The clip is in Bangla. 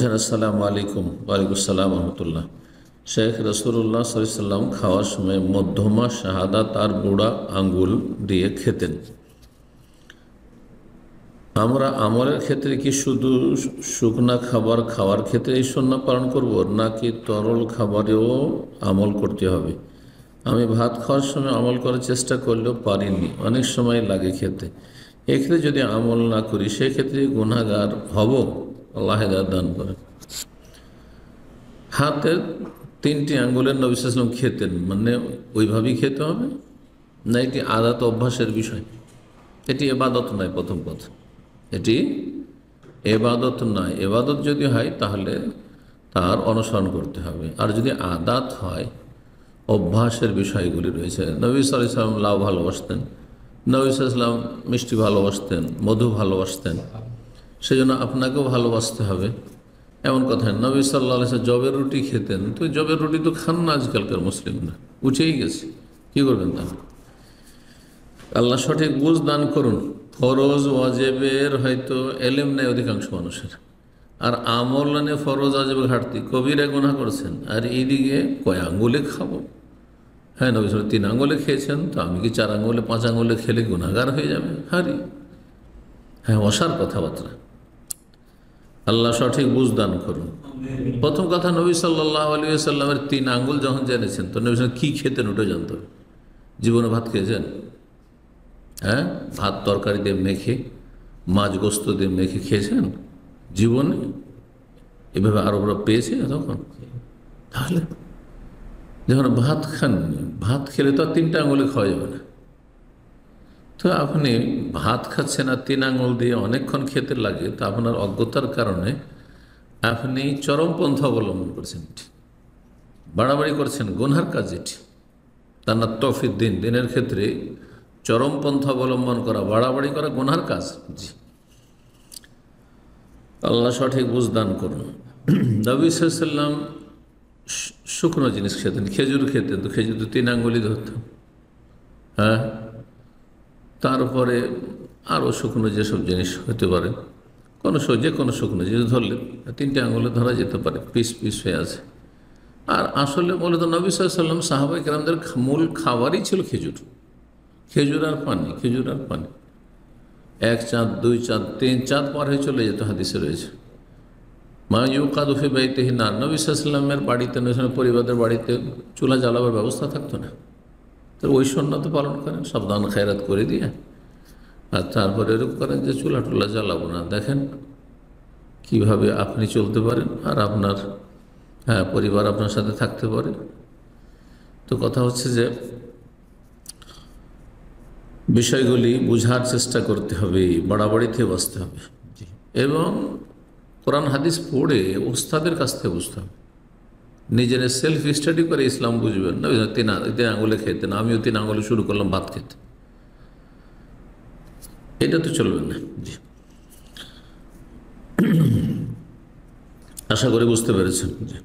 আসসালামু আলাইকুম। ওয়ালাইকুম আসসালাম রহমতুল্লাহ। শেখ রসুল্লাহ সাল্লাম খাওয়ার সময় মধ্যমা শাহাদাত আর বুড়া আঙ্গুল দিয়ে খেতেন। আমরা আমলের ক্ষেত্রে কি শুধু শুকনা খাবার খাওয়ার ক্ষেত্রে এই সুন্নাহ পালন করব, নাকি তরল খাবারেও আমল করতে হবে? আমি ভাত খাওয়ার সময় আমল করার চেষ্টা করলেও পারিনি, অনেক সময় লাগে খেতে। এক্ষেত্রে যদি আমল না করি সেক্ষেত্রে গুনাহগার হব? আল্লাহ হেদায়েত দান করেন। হাতের 3টি আঙ্গুলের নবী সাল্লাল্লাহু আলাইহি ওয়াসাল্লাম খেতেন, মানে ওইভাবেই খেতে হবে না এটি আদত অভ্যাসের বিষয়? এটি এবাদত নয়। প্রথম কথা, এটি এবাদত নয়। এবাদত যদি হয় তাহলে তার অনুসরণ করতে হবে, আর যদি আদাত হয়, অভ্যাসের বিষয়গুলি রয়েছে। নবী সাল্লাল্লাহু আলাইহি ওয়াসাল্লাম লাউ ভালোবাসতেন, নবী সাল্লাল্লাহু আলাইহি ওয়াসাল্লাম মিষ্টি ভালোবাসতেন, মধু ভালোবাসতেন, সেজন্য আপনাকেও ভালোবাসতে হবে এমন কথা। নবী সাল্লাল্লাহু আলাইহি ওয়াসাল্লাম জবের রুটি খেতেন, তো জবের রুটি তো খান না আজকালকার মুসলিমরা, উঠেই গেছে, কি করবেন তা? আল্লাহ সঠিক বুঝ দান করুন। ফরজ ওয়াজেবের হয়তো এলেম নেই অধিকাংশ মানুষের, আর আমল নিয়ে ফরজ ওয়াজেবে ঘাটতি, কবিরা গুনাহ করছেন, আর এইদিকে কয় আঙ্গুলে খাবো। হ্যাঁ, নবী সাল্লাল্লাহু আলাইহি ওয়াসাল্লাম 3 আঙ্গুলে খেয়েছেন, তো আমি কি 4 আঙ্গুলে 5 আঙ্গুলে খেলে গুনাহগার হয়ে যাবে? হারি, হ্যাঁ, অসার কথাবার্তা। আল্লাহ সঠিক বুঝ দান করুন। প্রথম কথা, নবী সাল্লাল্লাহু আলাইহি ওয়াসাল্লামের 3 আঙ্গুল যখন জেনেছেন, তো নবী সাল্লাল্লাহু আলাইহি ওয়াসাল্লাম কী খেতেন ওটা জানতে হবে। জীবনে ভাত খেয়েছেন? হ্যাঁ, ভাত তরকারি দিয়ে মেখে, মাছ গোস্ত দিয়ে মেখে খেয়েছেন জীবনে? এভাবে আরবরা পেয়েছে তখন? তাহলে যখন ভাত খাননি, ভাত খেলে তো আর 3টা আঙুলে খাওয়া যাবে না। তো আপনি ভাত খাচ্ছেন আর 3 আঙুল দিয়ে অনেকক্ষণ খেতে লাগে, তো আপনার অজ্ঞতার কারণে আপনি চরমপন্থা অবলম্বন করছেন, বাড়াবাড়ি করছেন, গুনহার কাজ এটি। তান্নাত তৌফিক দিন, দিনের ক্ষেত্রে চরমপন্থা অবলম্বন করা, বাড়াবাড়ি করা গুনহার কাজ। জি, আল্লাহ সঠিক বুঝদান করুন। নবী সাল্লাল্লাহু আলাইহি ওয়াসাল্লাম শুকনো জিনিস খেতেন, খেজুর খেতেন, তো খেজুর তো 3 আঙ্গুলই ধরতেন। হ্যাঁ, তারপরে আরও শুকনো যেসব জিনিস হতে পারে, যে কোনো শুকনো জিনিস ধরলে 3টে আঙুলে ধরা যেতে পারে, পিস পিস হয়ে আছে। আর আসলে মূলত নবী সাল্লাল্লাহু আলাইহি ওয়াসাল্লাম সাহাবায়ে কেরামদের মূল খাবারই ছিল খেজুর, খেজুর আর পানি, খেজুর আর পানি। 1 চাঁদ, 2 চাঁদ, 3 চাঁদ পার হয়ে চলে যেত, হাদিসে রয়েছে। মা ইউকাদু ফি বাইতিহি নার, নবী সাল্লাল্লাহু আলাইহি ওয়াসাল্লামের বাড়িতে, পরিবারের বাড়িতে চুলা জ্বালাবার ব্যবস্থা থাকতো না, তো ওই সুন্নাত পালন করেন সাবধান খায়রাত করে দিয়ে, আর তারপরে এরকম করেন যে চুলা টুলা জ্বালাবো না। দেখেন কিভাবে আপনি চলতে পারেন আর আপনার পরিবার আপনার সাথে থাকতে পারে। তো কথা হচ্ছে যে বিষয়গুলি বুঝার চেষ্টা করতে হবে, বাড়াবাড়ি থেকে বাঁচতে হবে, এবং কোরআন হাদিস পড়ে ওস্তাদের কাছ থেকে বুঝতে হবে। নিজের সেলফ স্টাডি করে ইসলাম বুঝবেন না। 3 আঙুলে খেতেন, আমিও 3 আঙুলে শুরু করলাম ভাত খেতে, এটা তো চলবে না। জি, আশা করি বুঝতে পেরেছেন। জি।